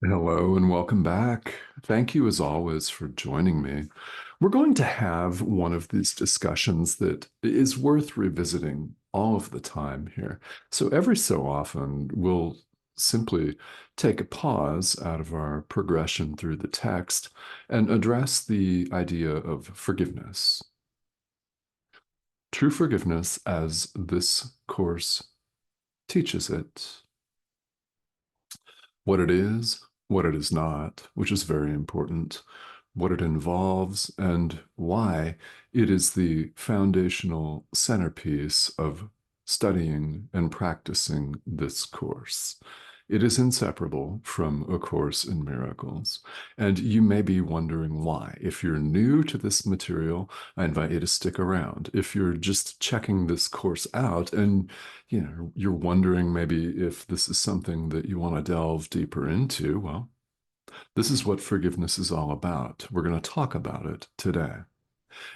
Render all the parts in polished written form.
Hello and welcome back. Thank you, as always, for joining me. We're going to have one of these discussions that is worth revisiting all of the time here. So, every so often, we'll simply take a pause out of our progression through the text and address the idea of forgiveness. True forgiveness, as this course teaches it, what it is not, which is very important, what it involves, and why it is the foundational centerpiece of studying and practicing this course. It is inseparable from A Course in Miracles. And you may be wondering why. If you're new to this material, I invite you to stick around. If you're just checking this course out and you're wondering maybe if this is something that you want to delve deeper into, well, this is what forgiveness is all about. We're going to talk about it today.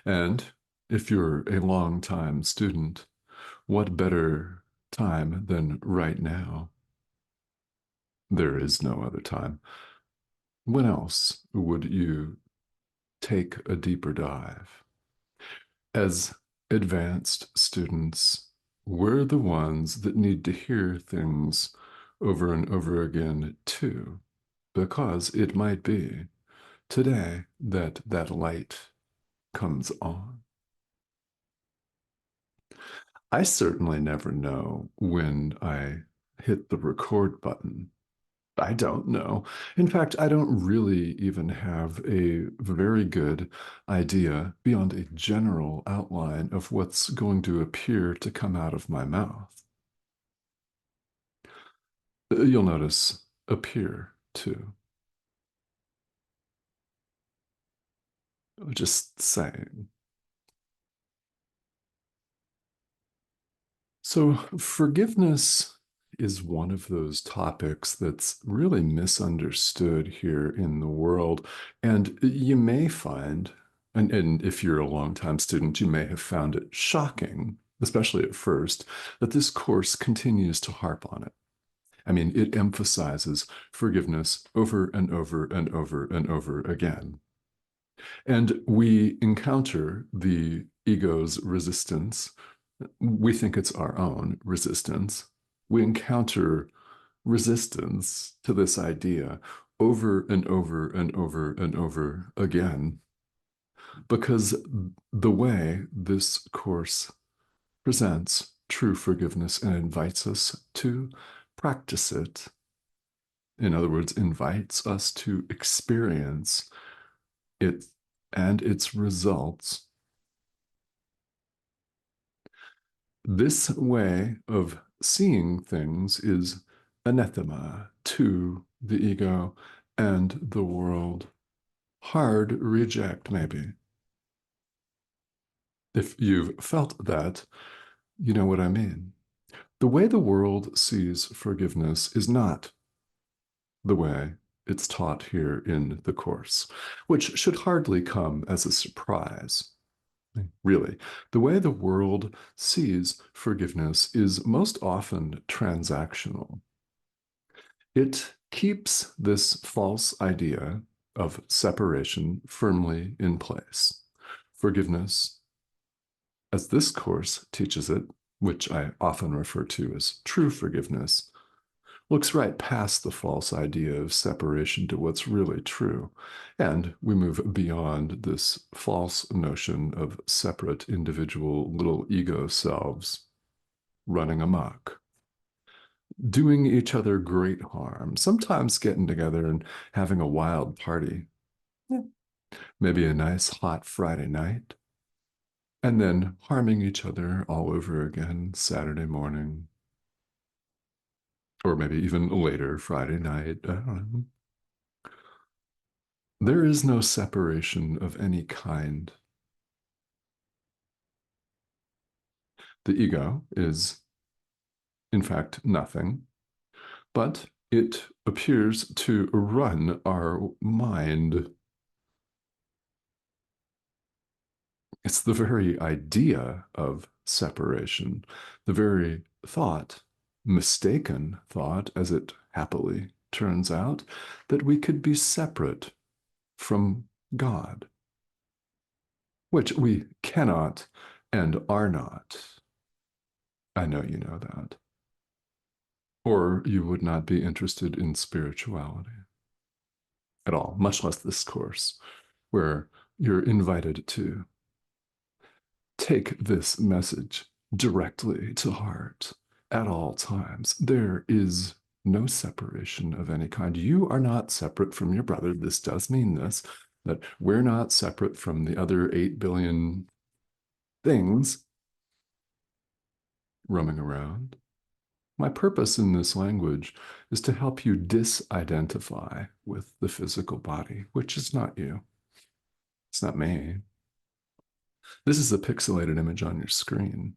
And if you're a long-time student, what better time than right now? There is no other time. When else would you take a deeper dive? As advanced students, we're the ones that need to hear things over and over again too, because it might be today that that light comes on. I certainly never know when I hit the record button. I don't know. In fact, I don't really even have a very good idea beyond a general outline of what's going to appear to come out of my mouth. You'll notice appear too. Just saying. So, forgiveness is one of those topics that's really misunderstood here in the world. And you may find, and if you're a longtime student, you may have found it shocking, especially at first, that this course continues to harp on it. I mean, it emphasizes forgiveness over and over and over and over again. And we encounter the ego's resistance. We think it's our own resistance. We encounter resistance to this idea over and over and over and over again because the way this course presents true forgiveness and invites us to practice it, in other words, invites us to experience it and its results. This way of seeing things is anathema to the ego and the world. Hard reject, maybe. If you've felt that, you know what I mean. The way the world sees forgiveness is not the way it's taught here in the Course, which should hardly come as a surprise. Really, the way the world sees forgiveness is most often transactional. It keeps this false idea of separation firmly in place. Forgiveness, as this course teaches it, which I often refer to as true forgiveness, looks right past the false idea of separation to what's really true. And we move beyond this false notion of separate individual little ego selves running amok, doing each other great harm, sometimes getting together and having a wild party. Yeah. Maybe a nice hot Friday night, and then harming each other all over again Saturday morning, or maybe even later Friday night. I don't know. There is no separation of any kind. The ego is, in fact, nothing, but it appears to run our mind. It's the very idea of separation, the very thought, mistaken thought, as it happily turns out that we could be separate from God, which we cannot and are not. I know you know that. Or you would not be interested in spirituality at all, much less this course, where you're invited to take this message directly to heart at all times. There is no separation of any kind. You are not separate from your brother. This does mean this, that we're not separate from the other 8 billion things roaming around. My purpose in this language is to help you disidentify with the physical body, which is not you. It's not me. This is a pixelated image on your screen.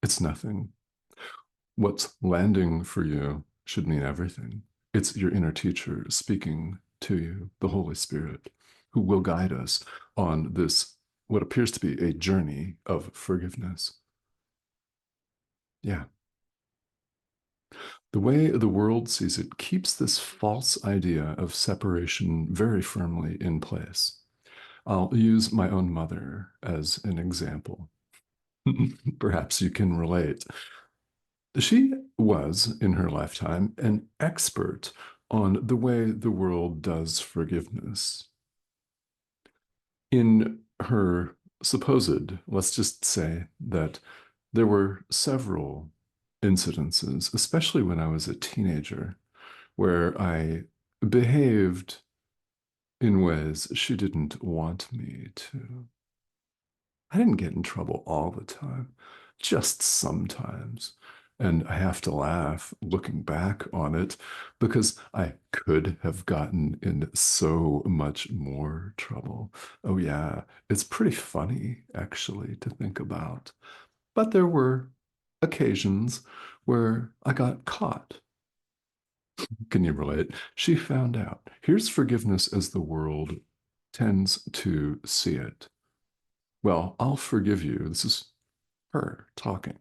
It's nothing. What's landing for you should mean everything. It's your inner teacher speaking to you, the Holy Spirit, who will guide us on this, what appears to be a journey of forgiveness. Yeah. The way the world sees it keeps this false idea of separation very firmly in place. I'll use my own mother as an example. Perhaps you can relate. She was, in her lifetime, an expert on the way the world does forgiveness. In her supposed, let's just say that there were several incidences, especially when I was a teenager, where I behaved in ways she didn't want me to. I didn't get in trouble all the time, just sometimes. And I have to laugh looking back on it because I could have gotten in so much more trouble. Oh, yeah, it's pretty funny, actually, to think about. But there were occasions where I got caught. Can you relate? She found out. Here's forgiveness as the world tends to see it. Well, I'll forgive you. This is her talking.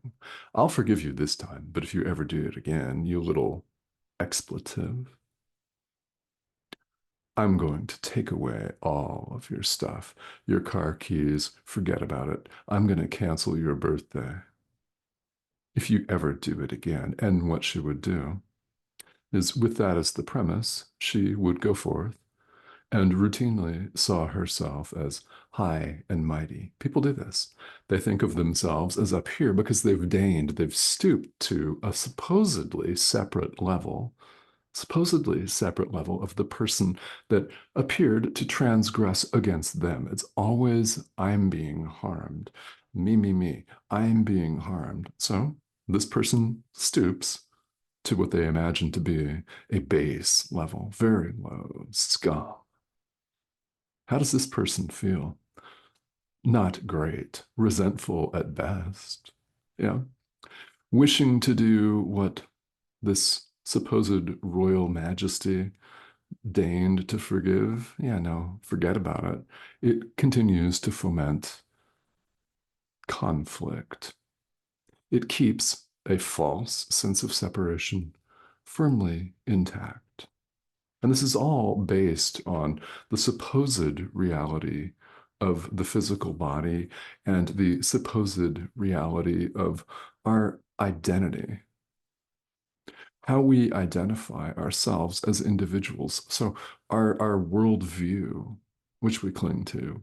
I'll forgive you this time, but if you ever do it again, you little expletive, I'm going to take away all of your stuff, your car keys, forget about it. I'm going to cancel your birthday if you ever do it again. And what she would do is, with that as the premise, she would go forth and routinely saw herself as high and mighty. People do this. They think of themselves as up here because they've stooped to a supposedly separate level of the person that appeared to transgress against them. It's always, I'm being harmed. Me. I'm being harmed. So this person stoops to what they imagine to be a base level, very low scum. How does this person feel? Not great, resentful at best. Yeah. Wishing to do what this supposed royal majesty deigned to forgive. Yeah, no, forget about it. It continues to foment conflict. It keeps a false sense of separation firmly intact. And this is all based on the supposed reality of the physical body and the supposed reality of our identity, how we identify ourselves as individuals. So our worldview, which we cling to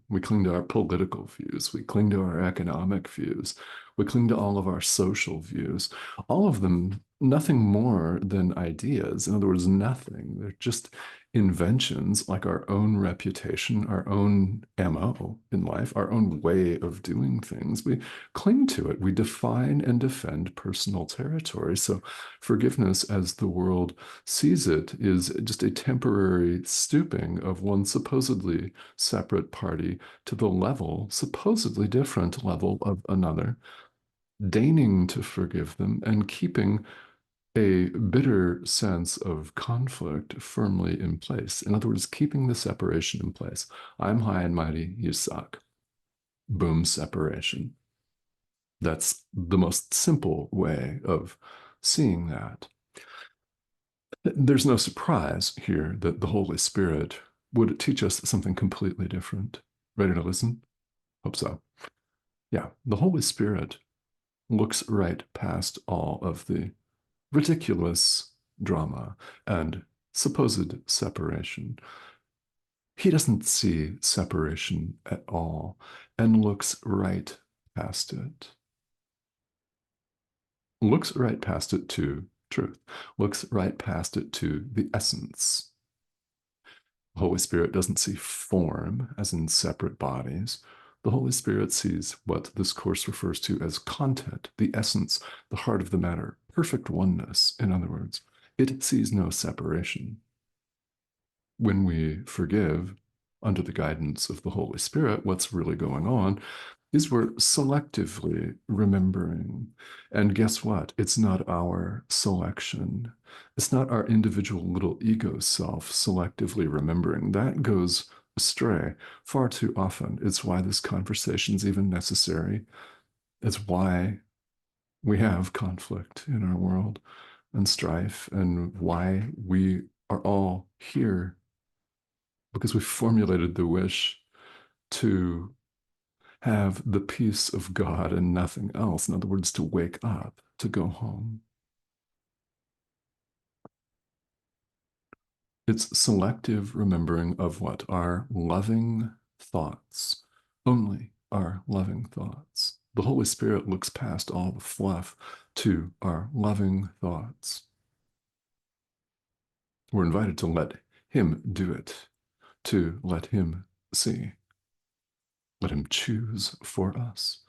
our political views, we cling to our economic views, we cling to all of our social views, all of them nothing more than ideas. In other words, nothing. They're just inventions like our own reputation, our own MO in life, our own way of doing things. We cling to it. We define and defend personal territory. So forgiveness, as the world sees it, is just a temporary stooping of one supposedly separate party to the level, supposedly different level of another, deigning to forgive them and keeping a bitter sense of conflict firmly in place. In other words, keeping the separation in place. I'm high and mighty, you suck. Boom, separation. That's the most simple way of seeing that. There's no surprise here that the Holy Spirit would teach us something completely different. Ready to listen? Hope so. Yeah, the Holy Spirit looks right past all of the ridiculous drama and supposed separation. He doesn't see separation at all and looks right past it. Looks right past it to truth, looks right past it to the essence. The Holy Spirit doesn't see form as in separate bodies. The Holy Spirit sees what this course refers to as content, the essence, the heart of the matter, perfect oneness, in other words. It sees no separation. When we forgive under the guidance of the Holy Spirit, what's really going on is we're selectively remembering. And guess what? It's not our selection. It's not our individual little ego self selectively remembering. That goes astray far too often. It's why this conversation is even necessary. It's why we have conflict in our world and strife, and why we are all here because we formulated the wish to have the peace of God and nothing else. In other words, to wake up, to go home. It's selective remembering of what? Our loving thoughts, only our loving thoughts. The Holy Spirit looks past all the fluff to our loving thoughts. We're invited to let Him do it, to let Him see. Let Him choose for us.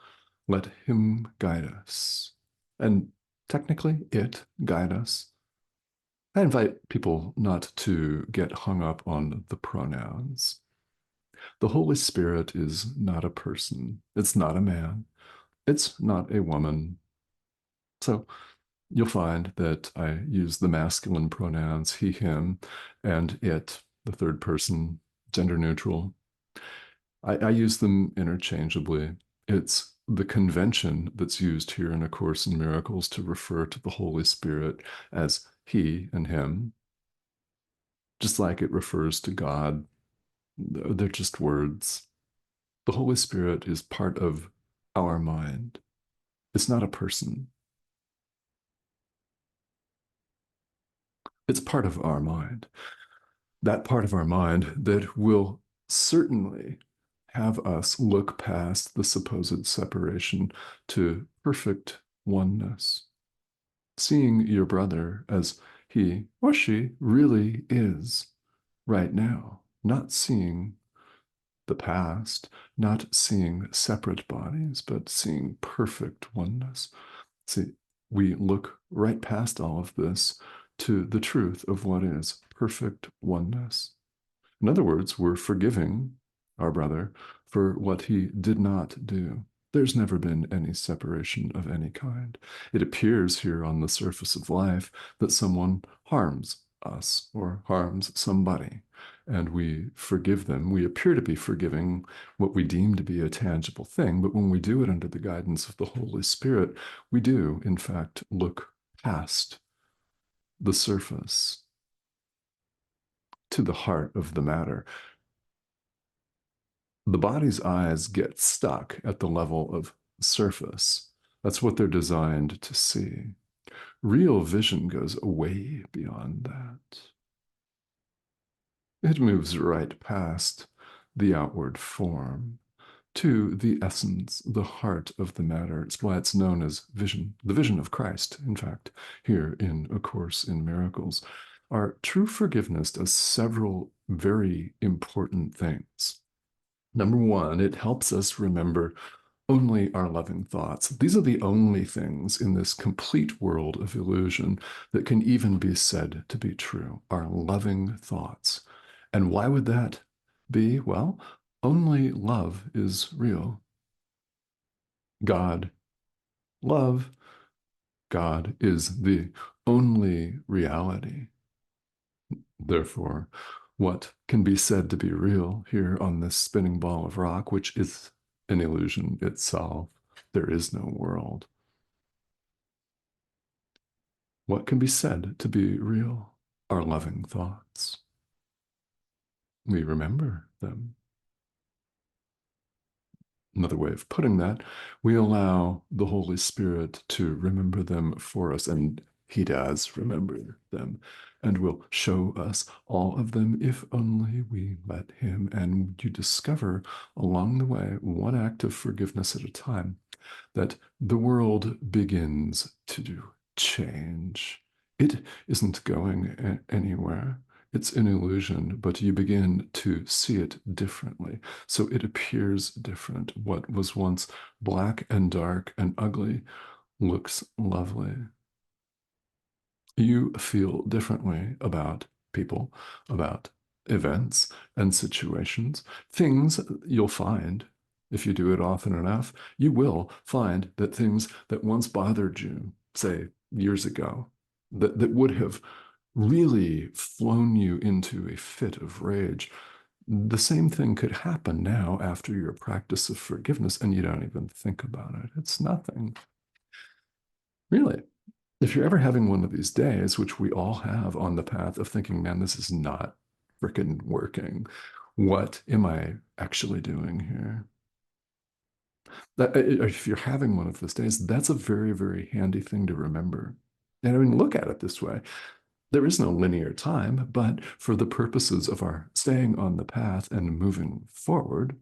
Let Him guide us. And technically, it guide us. I invite people not to get hung up on the pronouns. The Holy Spirit is not a person. It's not a man. It's not a woman. So you'll find that I use the masculine pronouns he, him, and it, the third person, gender neutral. I use them interchangeably. It's the convention that's used here in A Course in Miracles to refer to the Holy Spirit as he and him, just like it refers to God. They're just words. The Holy Spirit is part of our mind. It's not a person. It's part of our mind. That part of our mind that will certainly have us look past the supposed separation to perfect oneness, seeing your brother as he or she really is right now, not seeing the past, not seeing separate bodies, but seeing perfect oneness. See, we look right past all of this to the truth of what is perfect oneness. In other words, we're forgiving our brother for what he did not do. There's never been any separation of any kind. It appears here on the surface of life that someone harms us or harms somebody, and we forgive them. We appear to be forgiving what we deem to be a tangible thing, but when we do it under the guidance of the Holy Spirit, we do, in fact, look past the surface to the heart of the matter. The body's eyes get stuck at the level of surface. That's what they're designed to see. Real vision goes way beyond that. It moves right past the outward form to the essence, the heart of the matter. It's why it's known as vision, the vision of Christ, in fact, here in A Course in Miracles. Our true forgiveness does several very important things. Number one, it helps us remember only our loving thoughts. These are the only things in this complete world of illusion that can even be said to be true, our loving thoughts. And why would that be? Well, only love is real. God, love, God is the only reality. Therefore, what can be said to be real here on this spinning ball of rock, which is an illusion itself? There is no world. What can be said to be real? our loving thoughts. We remember them. Another way of putting that, we allow the Holy Spirit to remember them for us, and He does remember them, and will show us all of them if only we let Him. And you discover along the way, one act of forgiveness at a time, that the world begins to change. It isn't going anywhere. It's an illusion, but you begin to see it differently. So it appears different. What was once black and dark and ugly looks lovely. You feel differently about people, about events and situations. Things you'll find, if you do it often enough, you will find that things that once bothered you, say years ago, that would have really flown you into a fit of rage, the same thing could happen now after your practice of forgiveness, and you don't even think about it. It's nothing. Really. If you're ever having one of these days, which we all have on the path of thinking, man, this is not freaking working. What am I actually doing here? If you're having one of those days, that's a very, very handy thing to remember. And I mean, look at it this way. There is no linear time, but for the purposes of our staying on the path and moving forward,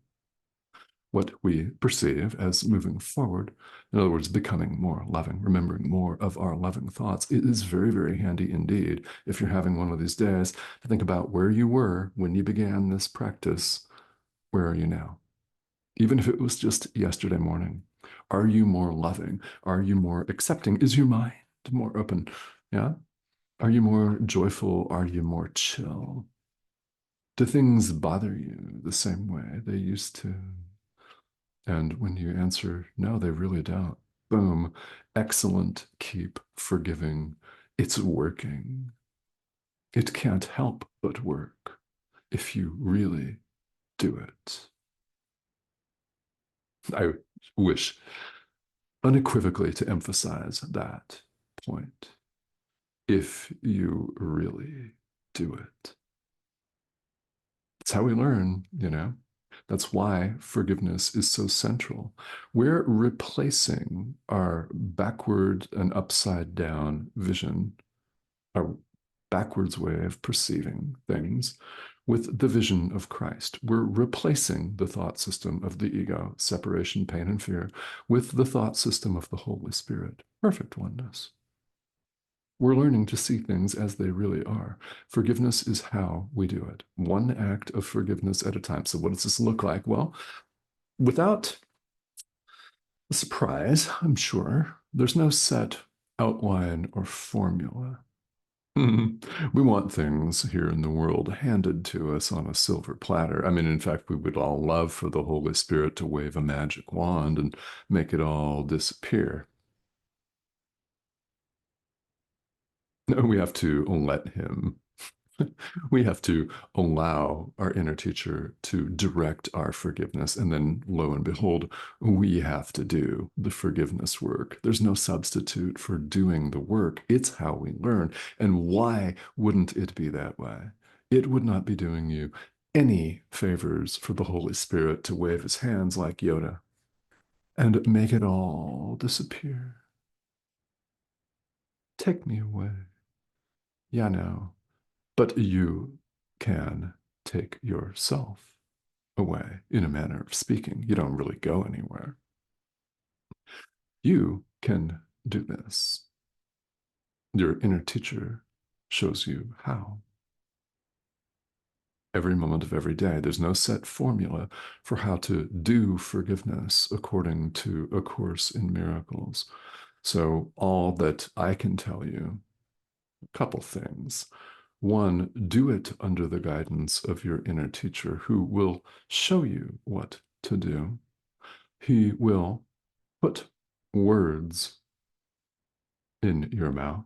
what we perceive as moving forward, in other words, becoming more loving, remembering more of our loving thoughts, it is very, very handy indeed if you're having one of these days to think about where you were when you began this practice. Where are you now? Even if it was just yesterday morning, are you more loving? Are you more accepting? Is your mind more open? Yeah. Are you more joyful? Are you more chill? Do things bother you the same way they used to? And when you answer, no, they really don't, boom, excellent, keep forgiving. It's working. It can't help but work if you really do it. I wish unequivocally to emphasize that point. If you really do it. It's how we learn, you know. That's why forgiveness is so central. We're replacing our backward and upside down vision, our backwards way of perceiving things, with the vision of Christ. We're replacing the thought system of the ego, separation, pain, and fear, with the thought system of the Holy Spirit, perfect oneness. We're learning to see things as they really are. Forgiveness is how we do it, one act of forgiveness at a time. So, what does this look like? Well, without a surprise, I'm sure, there's no set outline or formula. We want things here in the world handed to us on a silver platter. I mean, in fact, we would all love for the Holy Spirit to wave a magic wand and make it all disappear. No, we have to let him. We have to allow our inner teacher to direct our forgiveness. And then, lo and behold, we have to do the forgiveness work. There's no substitute for doing the work. It's how we learn. And why wouldn't it be that way? It would not be doing you any favors for the Holy Spirit to wave his hands like Yoda and make it all disappear. Take me away. Yeah, no. But you can take yourself away, in a manner of speaking. You don't really go anywhere. You can do this. Your inner teacher shows you how. Every moment of every day, there's no set formula for how to do forgiveness according to A Course in Miracles. So, all that I can tell you, a couple things. One, do it under the guidance of your inner teacher who will show you what to do. He will put words in your mouth.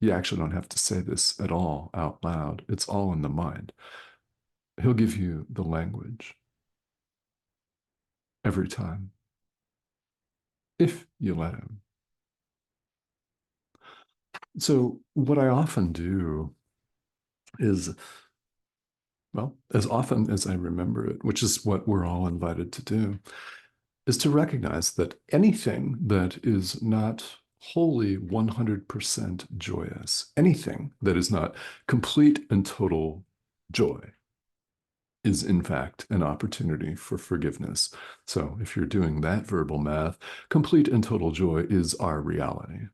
You actually don't have to say this at all out loud. It's all in the mind. He'll give you the language every time, if you let him. So, what I often do is, well, as often as I remember it, which is what we're all invited to do, is to recognize that anything that is not wholly 100% joyous, anything that is not complete and total joy, is in fact an opportunity for forgiveness. So if you're doing that verbal math, complete and total joy is our reality,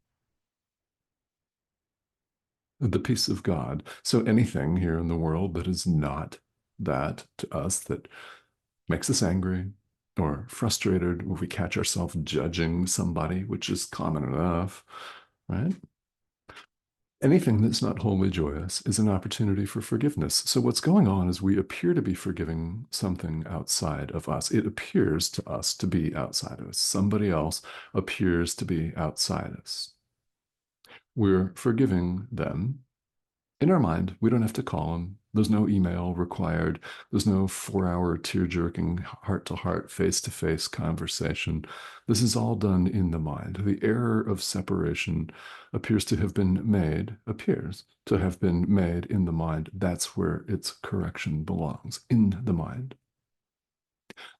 the peace of God. So anything here in the world that is not that to us, that makes us angry or frustrated, if we catch ourselves judging somebody, which is common enough, right? Anything that's not wholly joyous is an opportunity for forgiveness. So what's going on is we appear to be forgiving something outside of us. It appears to us to be outside of us. Somebody else appears to be outside us. We're forgiving them in our mind. We don't have to call them. There's no email required. There's no 4 hour tear-jerking, heart-to-heart, face-to-face conversation. This is all done in the mind. The error of separation appears to have been made in the mind. That's where its correction belongs, in the mind.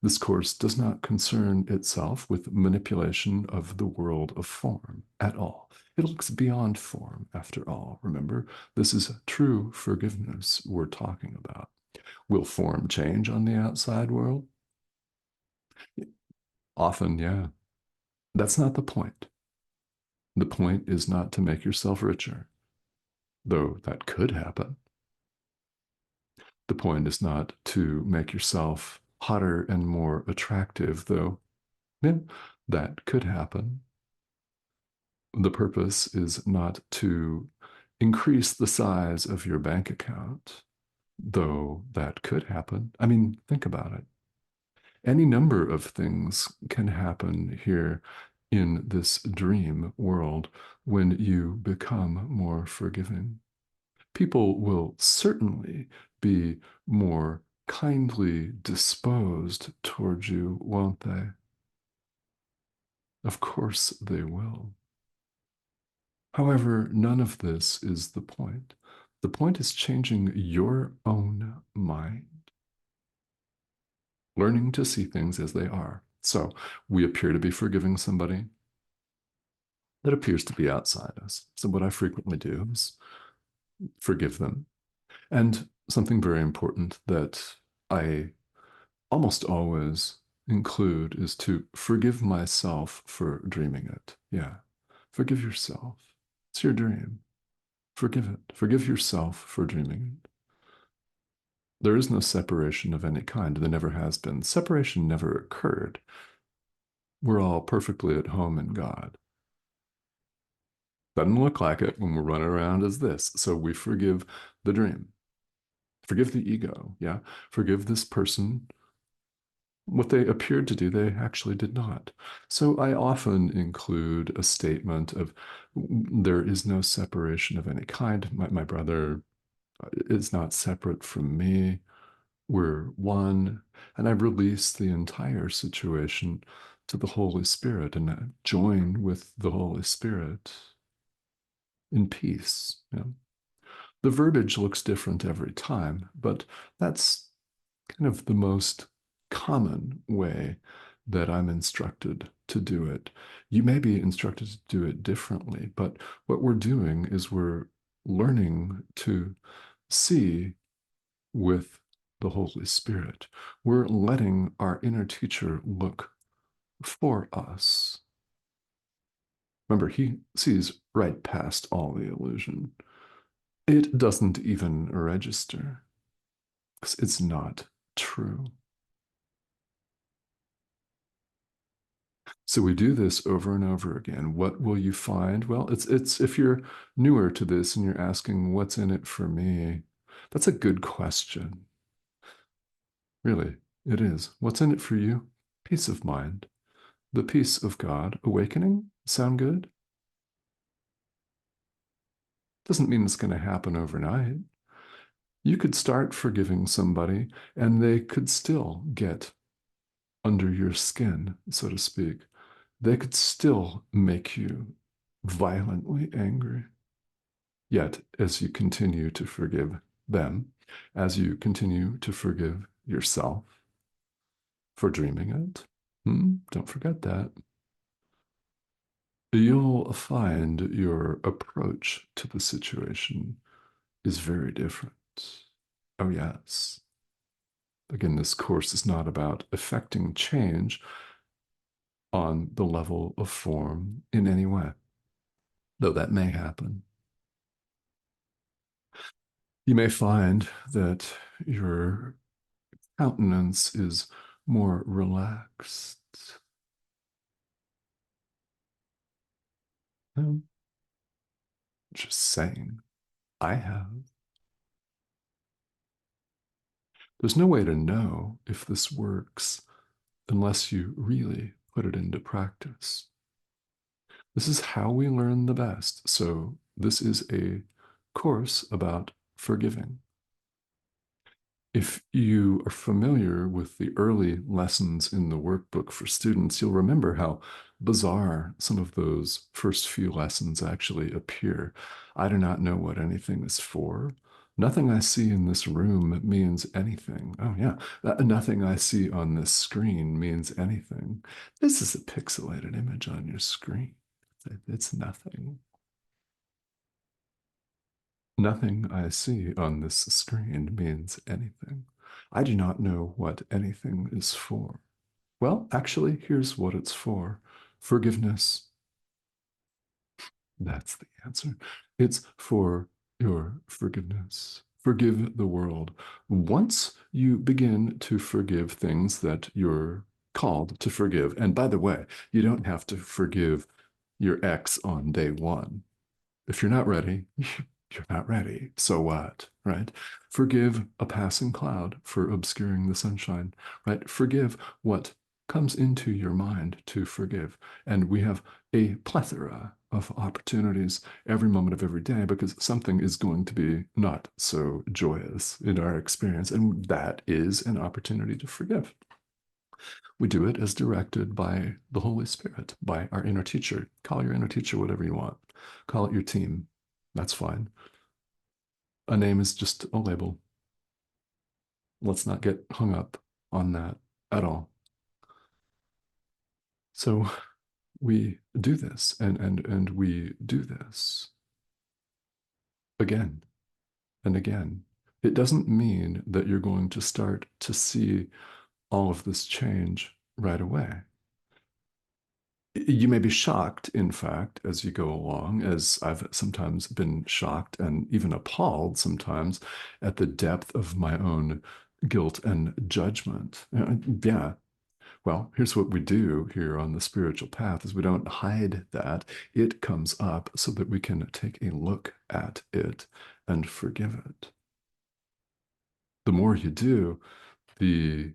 This course does not concern itself with manipulation of the world of form at all. It looks beyond form, after all. Remember, this is true forgiveness we're talking about. Will form change on the outside world? Often, yeah. That's not the point. The point is not to make yourself richer, though that could happen. The point is not to make yourself hotter and more attractive, though, yeah, that could happen. The purpose is not to increase the size of your bank account, though that could happen. I mean, think about it. Any number of things can happen here in this dream world when you become more forgiving. People will certainly be more kindly disposed towards you, won't they? Of course they will. However, none of this is the point. The point is changing your own mind, learning to see things as they are. So we appear to be forgiving somebody that appears to be outside us. So what I frequently do is forgive them. And something very important that I almost always include is to forgive myself for dreaming it. Yeah, forgive yourself. It's your dream. Forgive it. Forgive yourself for dreaming it. There is no separation of any kind. There never has been. Separation never occurred. We're all perfectly at home in God. Doesn't look like it when we're running around as this. So we forgive the dream. Forgive the ego. Yeah. Forgive this person. What they appeared to do, they actually did not. So I often include a statement of there is no separation of any kind. My brother is not separate from me. We're one. And I release the entire situation to the Holy Spirit and I join with the Holy Spirit in peace. You know? The verbiage looks different every time, but that's kind of the most common way that I'm instructed to do it. You may be instructed to do it differently, but what we're doing is we're learning to see with the Holy Spirit. We're letting our inner teacher look for us. Remember, he sees right past all the illusion. It doesn't even register because it's not true. So we do this over and over again. What will you find? Well, it's if you're newer to this and you're asking what's in it for me, that's a good question. Really, it is. What's in it for you? Peace of mind, the peace of God, awakening. Sound good? Doesn't mean it's going to happen overnight. You could start forgiving somebody and they could still get under your skin, so to speak. They could still make you violently angry. Yet, as you continue to forgive, them as you continue to forgive yourself for dreaming it. Don't forget that. You'll find your approach to the situation is very different. Oh, yes. Again, this course is not about effecting change on the level of form in any way, though that may happen. You may find that your countenance is more relaxed. I'm just saying, I have. There's no way to know if this works unless you really put it into practice. This is how we learn the best. So, this is a course about forgiving. If you are familiar with the early lessons in the workbook for students, you'll remember how bizarre some of those first few lessons actually appear. I do not know what anything is for. Nothing I see in this room means anything. Oh, yeah. Nothing I see on this screen means anything. This is a pixelated image on your screen. It's nothing. Nothing I see on this screen means anything. I do not know what anything is for. Well, actually, here's what it's for: forgiveness. That's the answer. It's for your forgiveness. Forgive the world. Once you begin to forgive things that you're called to forgive, and by the way, you don't have to forgive your ex on day one. If you're not ready, you're not ready. So what, right? Forgive a passing cloud for obscuring the sunshine, right? Forgive what comes into your mind to forgive. And we have a plethora of opportunities every moment of every day because something is going to be not so joyous in our experience. And that is an opportunity to forgive. We do it as directed by the Holy Spirit, by our inner teacher. Call your inner teacher whatever you want. Call it your team. That's fine. A name is just a label. Let's not get hung up on that at all. So we do this and we do this again and again. It doesn't mean that you're going to start to see all of this change right away. You may be shocked, in fact, as you go along, as I've sometimes been shocked and even appalled sometimes at the depth of my own guilt and judgment. Yeah. Well, here's what we do here on the spiritual path is we don't hide that. It comes up so that we can take a look at it and forgive it. The more you do, the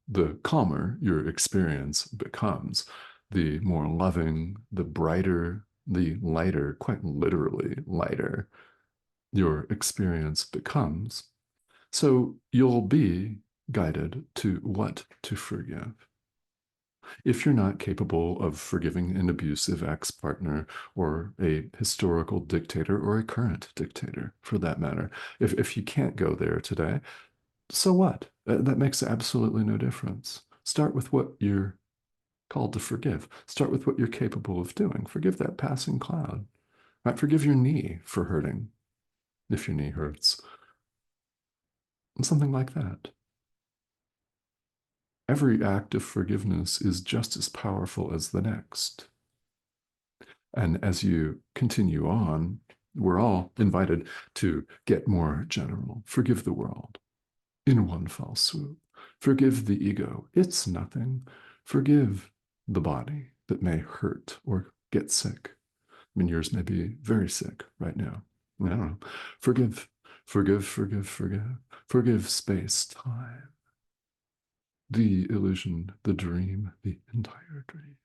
the calmer your experience becomes, the more loving, the brighter, the lighter, quite literally lighter, your experience becomes. So you'll be guided to what to forgive. If you're not capable of forgiving an abusive ex partner or a historical dictator or a current dictator, for that matter, if you can't go there today, so what? That makes absolutely no difference. Start with what you're called to forgive. Start with what you're capable of doing. Forgive that passing cloud. Right? Forgive your knee for hurting if your knee hurts. Something like that. Every act of forgiveness is just as powerful as the next. And as you continue on, we're all invited to get more general. Forgive the world in one fell swoop. Forgive the ego. It's nothing. Forgive the body that may hurt or get sick. I mean, yours may be very sick right now. I don't know. Forgive, forgive, forgive, forgive. Forgive space, time, the illusion, the dream, the entire dream.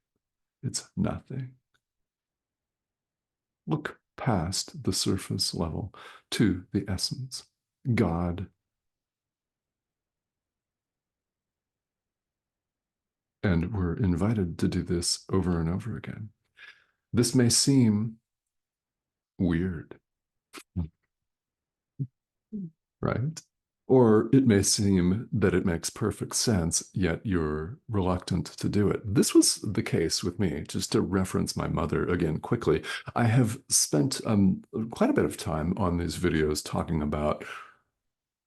It's nothing. Look past the surface level to the essence. God. And we're invited to do this over and over again. This may seem weird. right? Or it may seem that it makes perfect sense, yet you're reluctant to do it. This was the case with me. Just to reference my mother again quickly, I have spent quite a bit of time on these videos talking about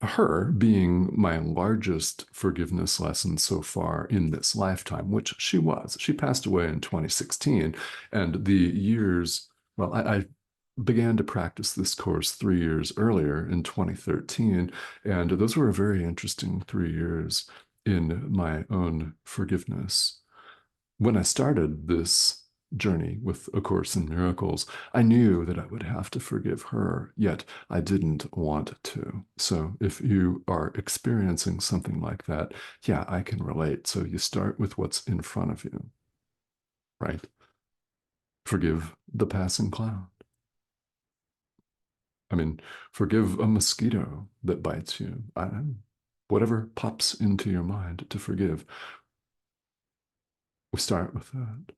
her being my largest forgiveness lesson so far in this lifetime, which she was. She passed away in 2016, and the years, well, I began to practice this course 3 years earlier in 2013, and those were a very interesting 3 years in my own forgiveness. When I started this journey with A Course in Miracles, I knew that I would have to forgive her, yet I didn't want to. So if you are experiencing something like that, yeah, I can relate. So you start with what's in front of you, right? Forgive the passing cloud. I mean, forgive a mosquito that bites you. Whatever pops into your mind to forgive, we start with that.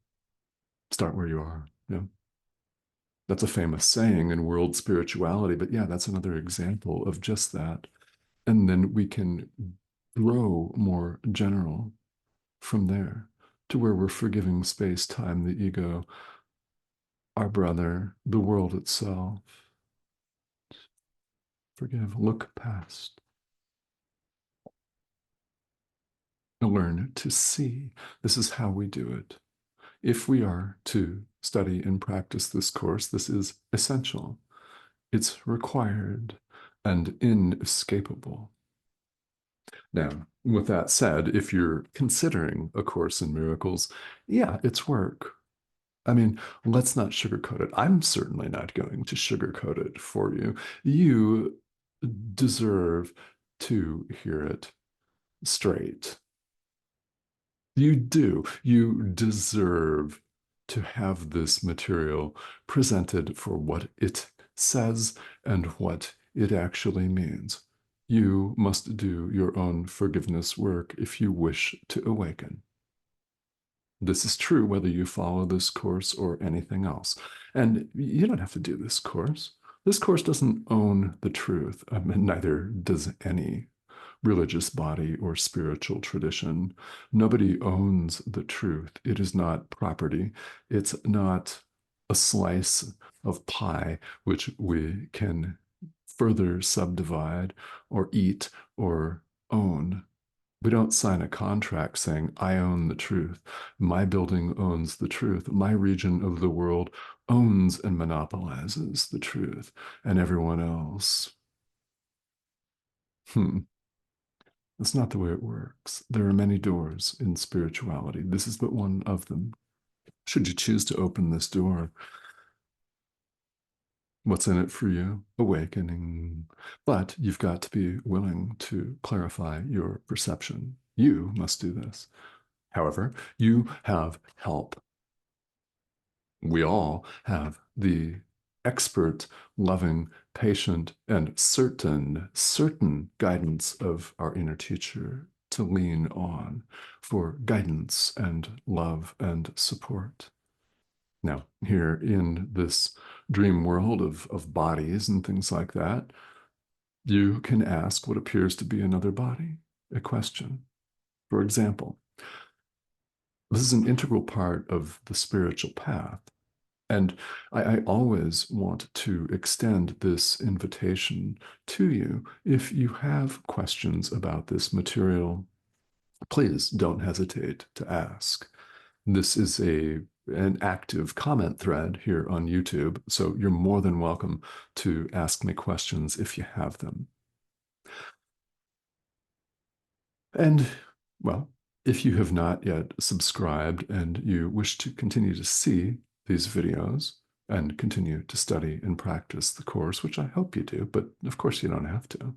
Start where you are. Yeah. That's a famous saying in world spirituality, but yeah, that's another example of just that. And then we can grow more general from there to where we're forgiving space, time, the ego, our brother, the world itself. Forgive, look past, learn to see. This is how we do it. If we are to study and practice this course, this is essential. It's required and inescapable. Now, with that said, if you're considering A Course in Miracles, yeah, it's work. I mean, let's not sugarcoat it. I'm certainly not going to sugarcoat it for you. You deserve to hear it straight. You do. You deserve to have this material presented for what it says and what it actually means. You must do your own forgiveness work if you wish to awaken. This is true whether you follow this course or anything else. And you don't have to do this course. This course doesn't own the truth, and neither does any religious body or spiritual tradition. Nobody owns the truth. It is not property. It's not a slice of pie which we can further subdivide or eat or own. We don't sign a contract saying, I own the truth. My building owns the truth. My region of the world owns and monopolizes the truth, and everyone else. Hmm. That's not the way it works. There are many doors in spirituality. This is but one of them. Should you choose to open this door, what's in it for you? Awakening. But you've got to be willing to clarify your perception. You must do this. However, you have help. We all have the expert, loving, patient, and certain guidance of our inner teacher to lean on for guidance and love and support. Now, here in this dream world of bodies and things like that, you can ask what appears to be another body a question. For example, this is an integral part of the spiritual path. And I always want to extend this invitation to you. If you have questions about this material, please don't hesitate to ask. This is an active comment thread here on YouTube, so you're more than welcome to ask me questions if you have them. And, well, if you have not yet subscribed and you wish to continue to see these videos and continue to study and practice the course, which I hope you do, but of course you don't have to.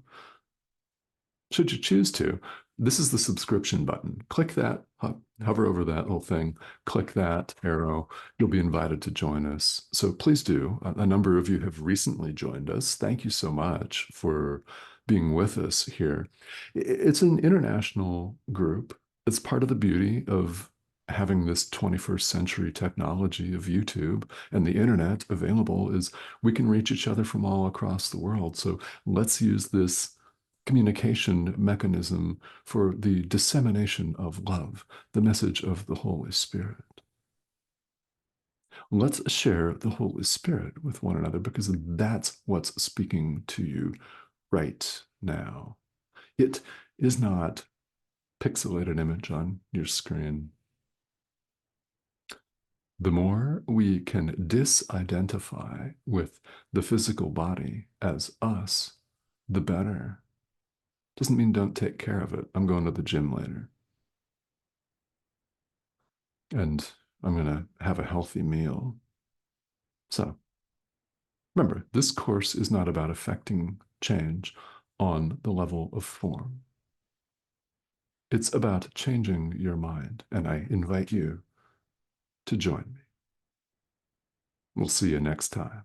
Should you choose to, this is the subscription button. Click that, hover over that little thing, click that arrow. You'll be invited to join us. So please do. A number of you have recently joined us. Thank you so much for being with us here. It's an international group. It's part of the beauty of having this 21st century technology of YouTube and the internet available is we can reach each other from all across the world. So let's use this communication mechanism for the dissemination of love, the message of the Holy Spirit. Let's share the Holy Spirit with one another because that's what's speaking to you right now. It is not pixelated image on your screen. The more we can disidentify with the physical body as us, the better. Doesn't mean don't take care of it. I'm going to the gym later. And I'm going to have a healthy meal. So remember, this course is not about affecting change on the level of form. It's about changing your mind, and I invite you to join me. We'll see you next time.